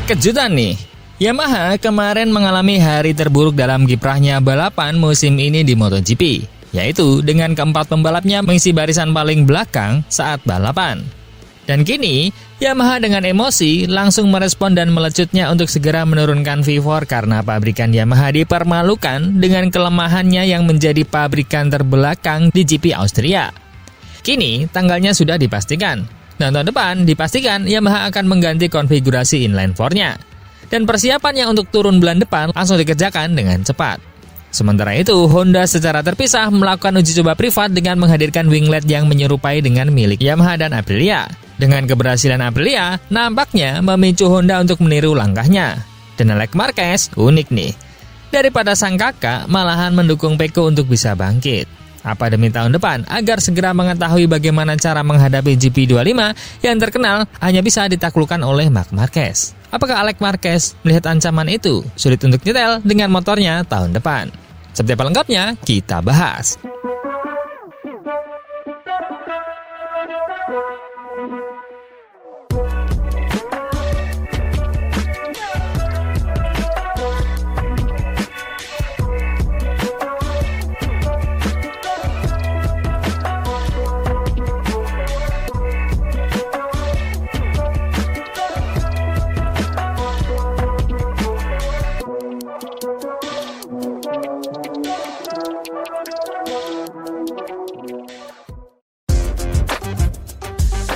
Kejutan nih, Yamaha kemarin mengalami hari terburuk dalam kiprahnya balapan musim ini di MotoGP, yaitu dengan keempat pembalapnya mengisi barisan paling belakang saat balapan. Dan kini, Yamaha dengan emosi langsung merespon dan melecutnya untuk segera menurunkan V4 karena pabrikan Yamaha dipermalukan dengan kelemahannya yang menjadi pabrikan terbelakang di GP Austria. Kini, tanggalnya sudah dipastikan. Dan tahun depan dipastikan Yamaha akan mengganti konfigurasi inline 4-nya. Dan persiapannya untuk turun bulan depan langsung dikerjakan dengan cepat. Sementara itu, Honda secara terpisah melakukan uji coba privat dengan menghadirkan winglet yang menyerupai dengan milik Yamaha dan Aprilia. Dengan keberhasilan Aprilia, nampaknya memicu Honda untuk meniru langkahnya. Dan Alex Marquez unik nih. Daripada sang kakak, malahan mendukung Pecco untuk bisa bangkit. Apa demi tahun depan agar segera mengetahui bagaimana cara menghadapi GP25 yang terkenal hanya bisa ditaklukkan oleh Marc Marquez. Apakah Alex Marquez melihat ancaman itu sulit untuk nyetel dengan motornya tahun depan? Seperti apa lengkapnya kita bahas.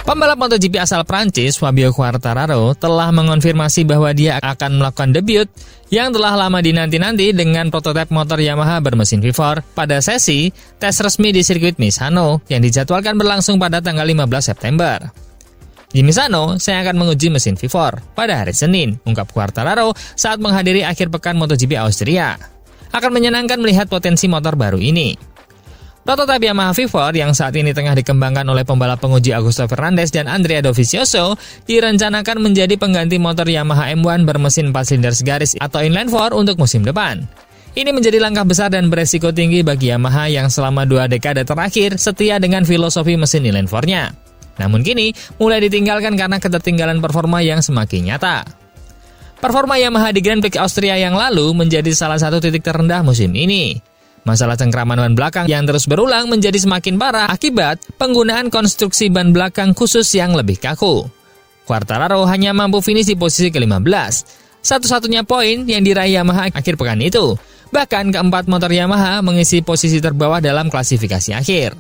Pembalap MotoGP asal Prancis, Fabio Quartararo, telah mengonfirmasi bahwa dia akan melakukan debut yang telah lama dinanti-nanti dengan prototipe motor Yamaha bermesin V4 pada sesi tes resmi di sirkuit Misano yang dijadwalkan berlangsung pada tanggal 15 September. Di Misano, saya akan menguji mesin V4 pada hari Senin, ungkap Quartararo saat menghadiri akhir pekan MotoGP Austria. Akan menyenangkan melihat potensi motor baru ini. Prototipe Yamaha V4 yang saat ini tengah dikembangkan oleh pembalap penguji Augusto Fernandez dan Andrea Dovizioso direncanakan menjadi pengganti motor Yamaha M1 bermesin 4 silinder segaris atau inline 4 untuk musim depan. Ini menjadi langkah besar dan beresiko tinggi bagi Yamaha yang selama 2 dekade terakhir setia dengan filosofi mesin inline 4-nya. Namun kini mulai ditinggalkan karena ketertinggalan performa yang semakin nyata. Performa Yamaha di Grand Prix Austria yang lalu menjadi salah satu titik terendah musim ini. Masalah cengkraman ban belakang yang terus berulang menjadi semakin parah akibat penggunaan konstruksi ban belakang khusus yang lebih kaku. Quartararo hanya mampu finish di posisi ke-15, satu-satunya poin yang diraih Yamaha akhir pekan itu. Bahkan keempat motor Yamaha mengisi posisi terbawah dalam klasifikasi akhir.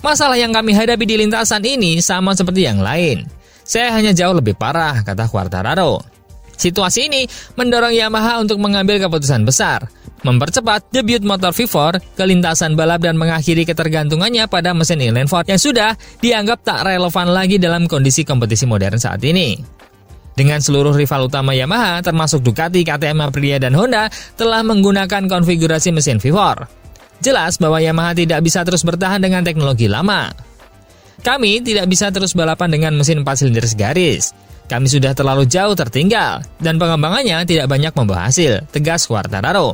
Masalah yang kami hadapi di lintasan ini sama seperti yang lain. Saya hanya jauh lebih parah, kata Quartararo. Situasi ini mendorong Yamaha untuk mengambil keputusan besar, mempercepat debut motor V4 ke lintasan balap dan mengakhiri ketergantungannya pada mesin inline 4 yang sudah dianggap tak relevan lagi dalam kondisi kompetisi modern saat ini. Dengan seluruh rival utama Yamaha termasuk Ducati, KTM, Aprilia, dan Honda telah menggunakan konfigurasi mesin V4. Jelas bahwa Yamaha tidak bisa terus bertahan dengan teknologi lama. Kami tidak bisa terus balapan dengan mesin 4 silinder segaris. Kami sudah terlalu jauh tertinggal dan pengembangannya tidak banyak membawa hasil, tegas Quartararo.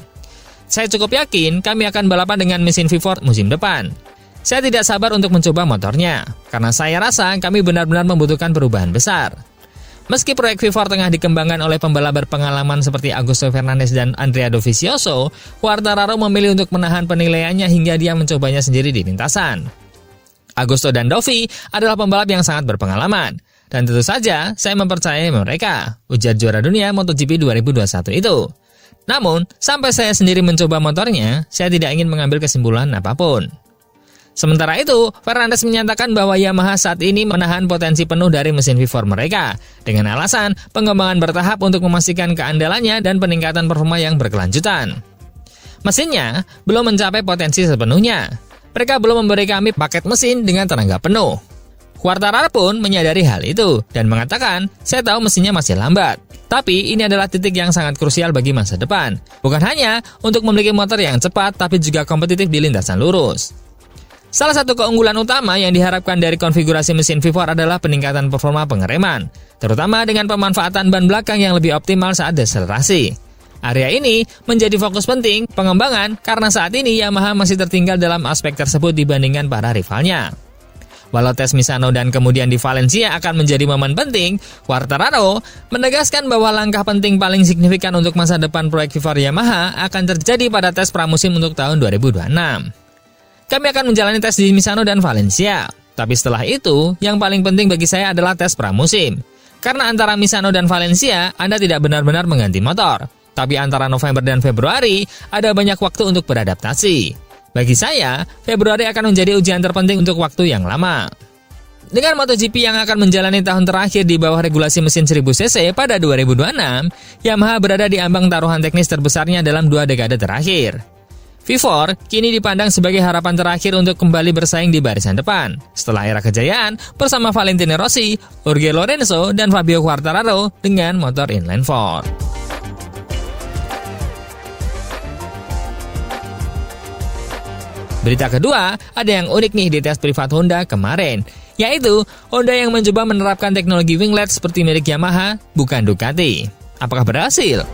Saya cukup yakin kami akan balapan dengan mesin V4 musim depan. Saya tidak sabar untuk mencoba motornya, karena saya rasa kami benar-benar membutuhkan perubahan besar. Meski proyek V4 tengah dikembangkan oleh pembalap berpengalaman seperti Augusto Fernandez dan Andrea Dovizioso, Quartararo memilih untuk menahan penilaiannya hingga dia mencobanya sendiri di lintasan. Augusto dan Dovi adalah pembalap yang sangat berpengalaman, dan tentu saja saya mempercayai mereka, ujar juara dunia MotoGP 2021 itu. Namun, sampai saya sendiri mencoba motornya, saya tidak ingin mengambil kesimpulan apapun. Sementara itu, Fernandez menyatakan bahwa Yamaha saat ini menahan potensi penuh dari mesin V4 mereka, dengan alasan pengembangan bertahap untuk memastikan keandalannya dan peningkatan performa yang berkelanjutan. Mesinnya belum mencapai potensi sepenuhnya. Mereka belum memberi kami paket mesin dengan tenaga penuh. Quartararo pun menyadari hal itu dan mengatakan, saya tahu mesinnya masih lambat. Tapi ini adalah titik yang sangat krusial bagi masa depan. Bukan hanya untuk memiliki motor yang cepat, tapi juga kompetitif di lintasan lurus. Salah satu keunggulan utama yang diharapkan dari konfigurasi mesin V4 adalah peningkatan performa pengereman, terutama dengan pemanfaatan ban belakang yang lebih optimal saat deselerasi. Area ini menjadi fokus penting pengembangan karena saat ini Yamaha masih tertinggal dalam aspek tersebut dibandingkan para rivalnya. Walau tes Misano dan kemudian di Valencia akan menjadi momen penting, Quartararo menegaskan bahwa langkah penting paling signifikan untuk masa depan proyek VIVOR Yamaha akan terjadi pada tes pramusim untuk tahun 2026. Kami akan menjalani tes di Misano dan Valencia, tapi setelah itu, yang paling penting bagi saya adalah tes pramusim. Karena antara Misano dan Valencia, Anda tidak benar-benar mengganti motor. Tapi antara November dan Februari, ada banyak waktu untuk beradaptasi. Bagi saya, Februari akan menjadi ujian terpenting untuk waktu yang lama. Dengan MotoGP yang akan menjalani tahun terakhir di bawah regulasi mesin 1000cc pada 2026, Yamaha berada di ambang taruhan teknis terbesarnya dalam 2 dekade terakhir. VIVOR kini dipandang sebagai harapan terakhir untuk kembali bersaing di barisan depan, setelah era kejayaan bersama Valentino Rossi, Jorge Lorenzo, dan Fabio Quartararo dengan motor inline 4. Berita kedua, ada yang unik nih di tes privat Honda kemarin, yaitu Honda yang mencoba menerapkan teknologi winglet seperti milik Yamaha, bukan Ducati. Apakah berhasil?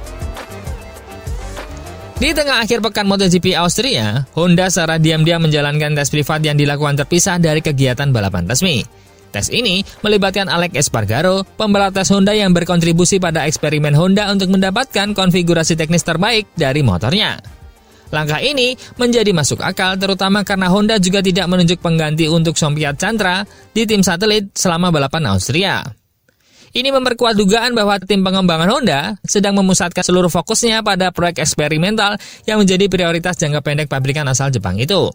Di tengah akhir pekan MotoGP Austria, Honda secara diam-diam menjalankan tes privat yang dilakukan terpisah dari kegiatan balapan resmi. Tes ini melibatkan Alex Espargaro, pembalap tes Honda yang berkontribusi pada eksperimen Honda untuk mendapatkan konfigurasi teknis terbaik dari motornya. Langkah ini menjadi masuk akal terutama karena Honda juga tidak menunjuk pengganti untuk Sompia Chantra di tim satelit selama balapan Austria. Ini memperkuat dugaan bahwa tim pengembangan Honda sedang memusatkan seluruh fokusnya pada proyek eksperimental yang menjadi prioritas jangka pendek pabrikan asal Jepang itu.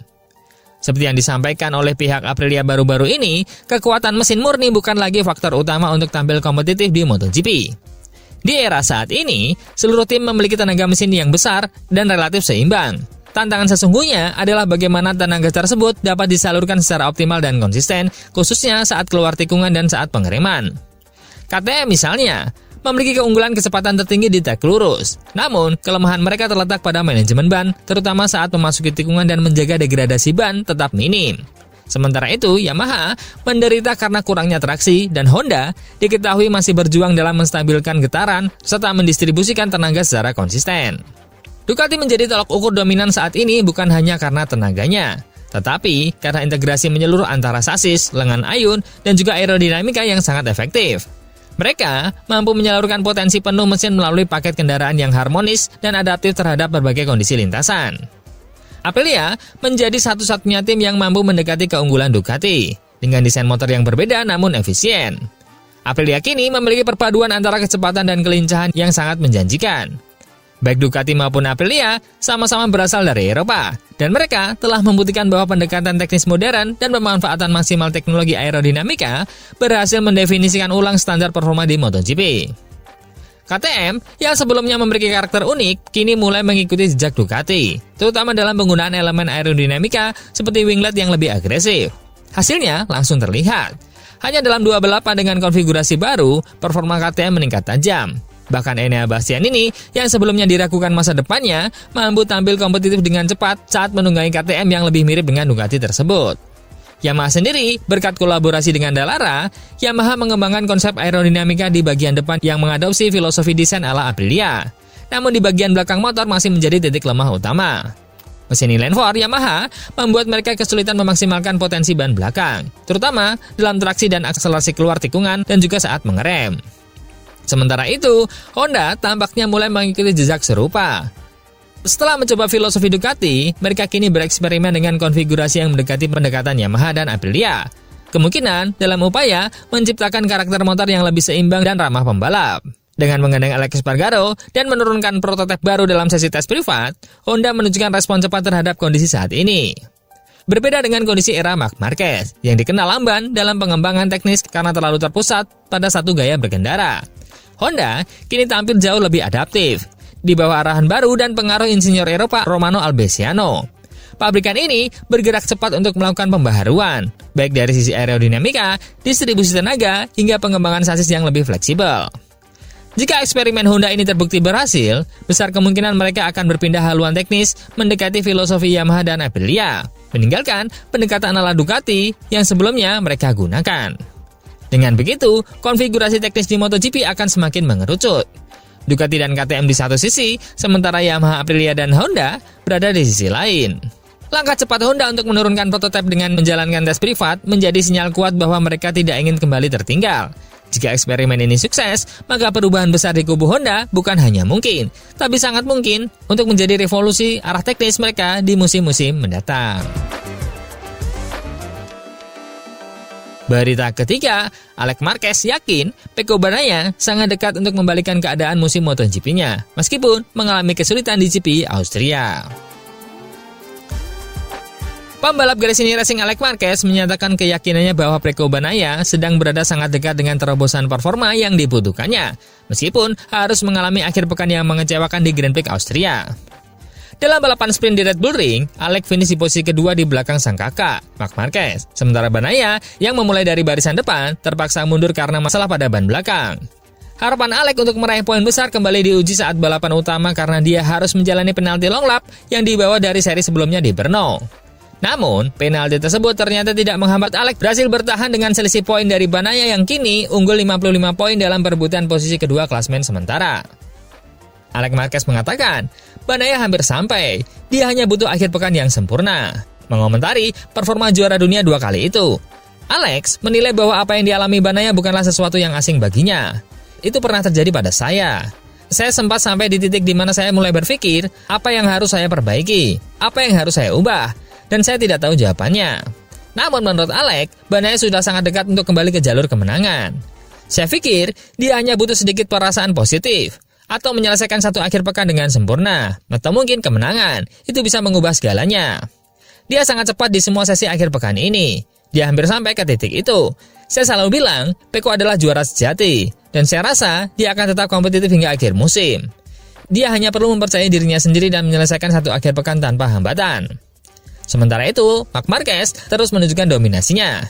Seperti yang disampaikan oleh pihak Aprilia baru-baru ini, kekuatan mesin murni bukan lagi faktor utama untuk tampil kompetitif di MotoGP. Di era saat ini, seluruh tim memiliki tenaga mesin yang besar dan relatif seimbang. Tantangan sesungguhnya adalah bagaimana tenaga tersebut dapat disalurkan secara optimal dan konsisten, khususnya saat keluar tikungan dan saat pengereman. KTM misalnya, memiliki keunggulan kecepatan tertinggi di trek lurus. Namun, kelemahan mereka terletak pada manajemen ban, terutama saat memasuki tikungan dan menjaga degradasi ban tetap minim. Sementara itu, Yamaha menderita karena kurangnya traksi dan Honda diketahui masih berjuang dalam menstabilkan getaran serta mendistribusikan tenaga secara konsisten. Ducati menjadi tolak ukur dominan saat ini bukan hanya karena tenaganya, tetapi karena integrasi menyeluruh antara sasis, lengan ayun, dan juga aerodinamika yang sangat efektif. Mereka mampu menyalurkan potensi penuh mesin melalui paket kendaraan yang harmonis dan adaptif terhadap berbagai kondisi lintasan. Aprilia menjadi satu-satunya tim yang mampu mendekati keunggulan Ducati, dengan desain motor yang berbeda namun efisien. Aprilia kini memiliki perpaduan antara kecepatan dan kelincahan yang sangat menjanjikan. Baik Ducati maupun Aprilia sama-sama berasal dari Eropa, dan mereka telah membuktikan bahwa pendekatan teknis modern dan pemanfaatan maksimal teknologi aerodinamika berhasil mendefinisikan ulang standar performa di MotoGP. KTM yang sebelumnya memiliki karakter unik, kini mulai mengikuti jejak Ducati, terutama dalam penggunaan elemen aerodinamika seperti winglet yang lebih agresif. Hasilnya langsung terlihat. Hanya dalam 2 balapan dengan konfigurasi baru, performa KTM meningkat tajam. Bahkan Enea Bastian ini, yang sebelumnya diragukan masa depannya, mampu tampil kompetitif dengan cepat saat menunggangi KTM yang lebih mirip dengan Ducati tersebut. Yamaha sendiri, berkat kolaborasi dengan Dallara, Yamaha mengembangkan konsep aerodinamika di bagian depan yang mengadopsi filosofi desain ala Aprilia. Namun di bagian belakang motor masih menjadi titik lemah utama. Mesin inline 4 Yamaha membuat mereka kesulitan memaksimalkan potensi ban belakang, terutama dalam traksi dan akselerasi keluar tikungan dan juga saat mengerem. Sementara itu, Honda tampaknya mulai mengikuti jejak serupa. Setelah mencoba filosofi Ducati, mereka kini bereksperimen dengan konfigurasi yang mendekati pendekatan Yamaha dan Aprilia. Kemungkinan dalam upaya menciptakan karakter motor yang lebih seimbang dan ramah pembalap. Dengan menggandeng Alex Espargaro dan menurunkan prototipe baru dalam sesi tes privat, Honda menunjukkan respon cepat terhadap kondisi saat ini. Berbeda dengan kondisi era Marc Marquez, yang dikenal lamban dalam pengembangan teknis karena terlalu terpusat pada satu gaya berkendara. Honda kini tampil jauh lebih adaptif, di bawah arahan baru dan pengaruh insinyur Eropa Romano Albesiano. Pabrikan ini bergerak cepat untuk melakukan pembaharuan, baik dari sisi aerodinamika, distribusi tenaga, hingga pengembangan sasis yang lebih fleksibel. Jika eksperimen Honda ini terbukti berhasil, besar kemungkinan mereka akan berpindah haluan teknis mendekati filosofi Yamaha dan Aprilia, meninggalkan pendekatan ala Ducati yang sebelumnya mereka gunakan. Dengan begitu, konfigurasi teknis di MotoGP akan semakin mengerucut. Ducati dan KTM di satu sisi, sementara Yamaha, Aprilia, dan Honda berada di sisi lain. Langkah cepat Honda untuk menurunkan prototipe dengan menjalankan tes privat menjadi sinyal kuat bahwa mereka tidak ingin kembali tertinggal. Jika eksperimen ini sukses, maka perubahan besar di kubu Honda bukan hanya mungkin, tapi sangat mungkin untuk menjadi revolusi arah teknis mereka di musim-musim mendatang. Berita ketiga, Alex Marquez yakin Pecco Bagnaia sangat dekat untuk membalikan keadaan musim MotoGP-nya, meskipun mengalami kesulitan di GP Austria. Pembalap Gresini Racing Alex Marquez menyatakan keyakinannya bahwa Pecco Bagnaia sedang berada sangat dekat dengan terobosan performa yang dibutuhkannya, meskipun harus mengalami akhir pekan yang mengecewakan di Grand Prix Austria. Dalam balapan sprint di Red Bull Ring, Alex finish di posisi kedua di belakang sang kakak, Marc Marquez. Sementara Bagnaia, yang memulai dari barisan depan, terpaksa mundur karena masalah pada ban belakang. Harapan Alex untuk meraih poin besar kembali diuji saat balapan utama karena dia harus menjalani penalti long lap yang dibawa dari seri sebelumnya di Brno. Namun, penalti tersebut ternyata tidak menghambat Alex berhasil bertahan dengan selisih poin dari Bagnaia yang kini unggul 55 poin dalam perebutan posisi kedua klasmen sementara. Alex Marquez mengatakan, Bagnaia hampir sampai, dia hanya butuh akhir pekan yang sempurna. Mengomentari performa juara dunia 2 kali itu, Alex menilai bahwa apa yang dialami Bagnaia bukanlah sesuatu yang asing baginya. Itu pernah terjadi pada saya. Saya sempat sampai di titik di mana saya mulai berpikir, apa yang harus saya perbaiki, apa yang harus saya ubah, dan saya tidak tahu jawabannya. Namun menurut Alex, Bagnaia sudah sangat dekat untuk kembali ke jalur kemenangan. Saya pikir, dia hanya butuh sedikit perasaan positif, atau menyelesaikan satu akhir pekan dengan sempurna, atau mungkin kemenangan, itu bisa mengubah segalanya. Dia sangat cepat di semua sesi akhir pekan ini. Dia hampir sampai ke titik itu. Saya selalu bilang, Pecco adalah juara sejati, dan saya rasa dia akan tetap kompetitif hingga akhir musim. Dia hanya perlu mempercayai dirinya sendiri dan menyelesaikan satu akhir pekan tanpa hambatan. Sementara itu, Marc Marquez terus menunjukkan dominasinya.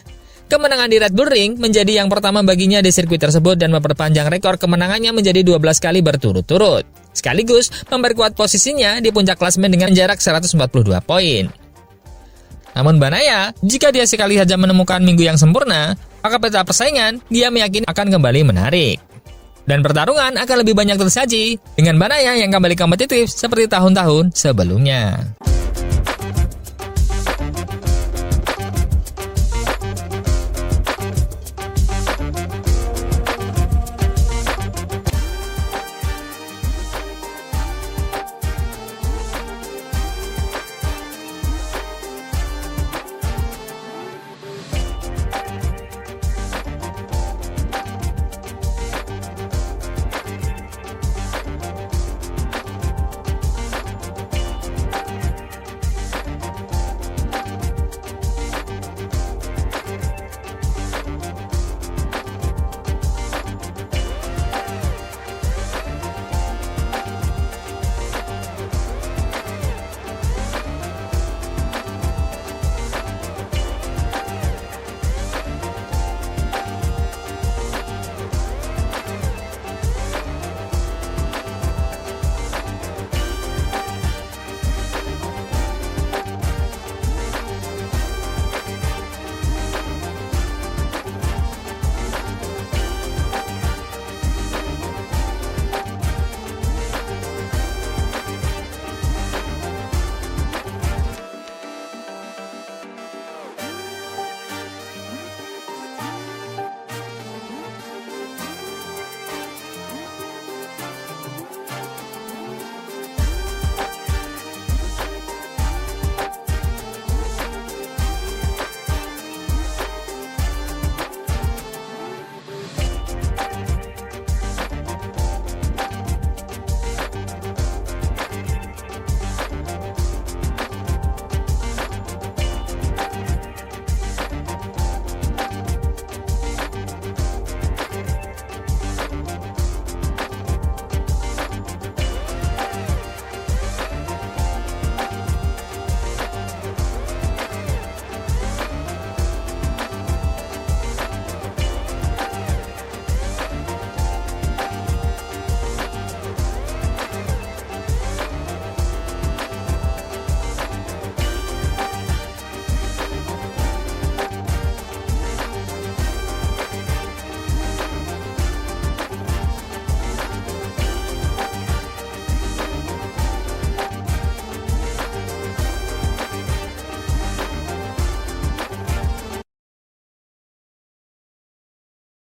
Kemenangan di Red Bull Ring menjadi yang pertama baginya di sirkuit tersebut dan memperpanjang rekor kemenangannya menjadi 12 kali berturut-turut. Sekaligus memperkuat posisinya di puncak klasemen dengan jarak 142 poin. Namun Bagnaia, jika dia sekali saja menemukan minggu yang sempurna, maka peta persaingan dia meyakini akan kembali menarik. Dan pertarungan akan lebih banyak tersaji dengan Bagnaia yang kembali kompetitif seperti tahun-tahun sebelumnya.